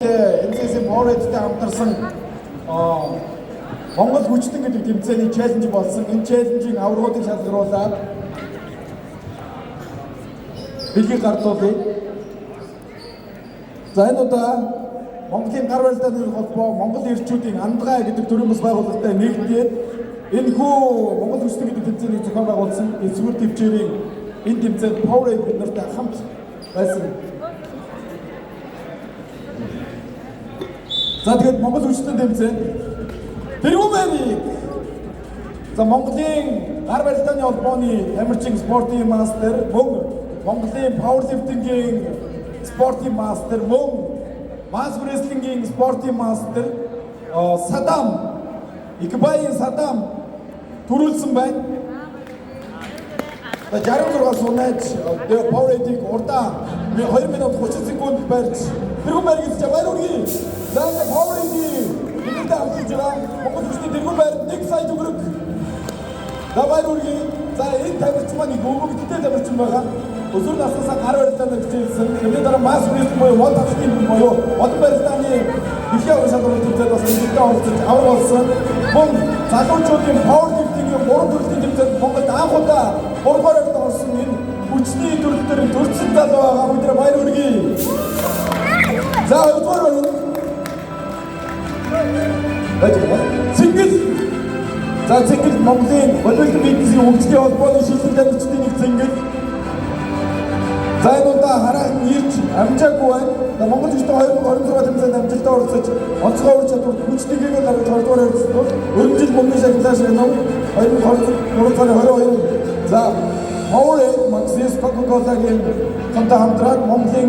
NCS Power-тэй хамтарсан Монгол хүчтэн гэдэг тэмцээний челленж болсон. Энэ челленжийн аваргуудыг шалгаруулаад бэлгийг гардуулъя. За энэ удаа Монголын гар барилдааны холбоо Монгол эрчүүдийн Андгай гэдэг төрийн бас байгууллагатай нэгдээд энэ хүү Монгол хүчтэн гэдэг тэмцээний зохион байгуулсан эсвэр төвчээрийн энэ тэмцээнд Power-ийг бид нартай хамт байсан. За тэгээд Монгол хүчтэн тэмцээн Тэргүүмэрийг за Монголын гар барилдааны холбооны тамирчин спортын мастер мөн Монголын пауэрлифтингийн спортын мастер мөн масс рестлингийн спортын мастер Садам Икбайын Садам төрүүлсэн байна. 66 сунаач Power-ийг урдаа 2 минут 30 секунд барьж Тэргүүмэрийг баяр хүргэе. За Power-ийг Kita ambil jalan, mungkin mesti tergubar, next side juga. Dapat lagi, saya ini tapi cuma ni gubuk kita tapi cuma kan. Usul nasi sekarang ada tanda kecil, kemudian dalam mas beri semua, wadah skin semua, wadah beri tani, dia orang satu orang kita pasal kita orang awal pasal, bung satu cuci power lifting, power lifting kita, mungkin tak kota, power itu harus ni, uji turut cinta doa, kamu tidak bayar lagi. Saya itu orang Цэнгэл за цэнгэл Монголын боловсрол бизнесийн хөгжлийн холбооны шилдэг дамжлагчдын нэг цэнгэл за энэ удаа хараад ирж амжаагүй байна. Монгол хүчтэй 2026 тэмцээнд амжилттай оролцож онцгой ур чадвар хүчтэйгээ гаргаж 2 дугаар явуулсан. Өргөн жил мөнгөний шагналаас гэнэ 2023 оны 22 за Power-ийг Maxis Coca-Cola-гийн хамтаа хамтраад Монголын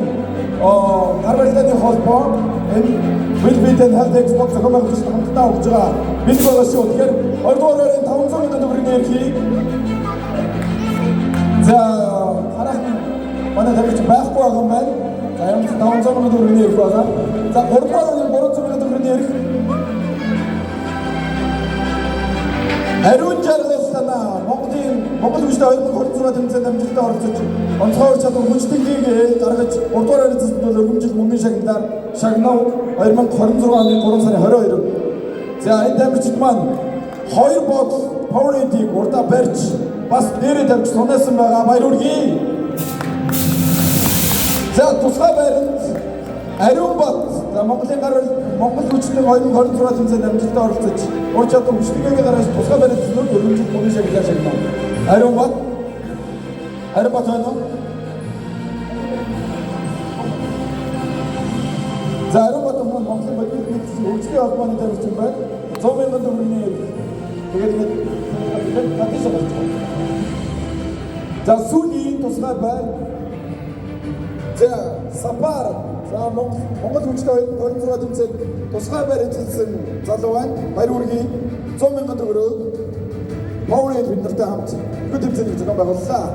гар барилдааны холбоо энэ Билбитэн Health Expo зохион байгуулагч хамтдаа өгж байгаа бэлэг байгаа шүү. Тэгэхээр 2 дугаар өрийн 500 мянган төгрөгийн эрхийг за харах манай тавьж байхгүй байгаа юм байна. За юм 500 мянган төгрөгийн эрх байгаа. За 3 дугаар өрийн 300 мянган төгрөгийн эрх Ариун жаргалтай Монгол хүчтэй 2026 тэмцээнд амжилттай оролцож онцгой ур чадвар хүчтэйгээ гаргаж 3 дугаар харилцаанд бол өргөмжил мөнгөний шагналаар шагнав 2026 оны 3 сарын 22. За энэ тамирчид маань 2 бодол Power-ийг урдаа барьж бас нэрээ тавьж сунаасан байгаа баяр хүргэе. За тусгай байранд Ариун бот за Монгол хүчтэй 2026 тэмцээнд амжилттай оролцож ур чадвар хүчтэйгээ гаргаж тусгай байранд өргөмжил мөнгөний шагналаар шагнав. Ариун бот байна. За Ариун бот Монголын боловсрол бизнесийн хөгжлийн холбооны тамирчин байна. 100 мянган төгрөгийн тэгээд татсан байна. За сүүлийн тусгай байр за Сапар за Монгол хүчтэй 2026 тэмцээнд тусгай байр эзэлсэн залуу байна. Баяр хүргэе. 100 мянган төгрөг Power-ийг бид нартай хамт бүгд тэмцээний зохион байгууллаа.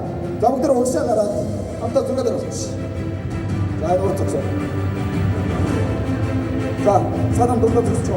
За бүгд уушаа гараад хамтаа зураг авчих. За нууцсан. За садам дурлаж өгч.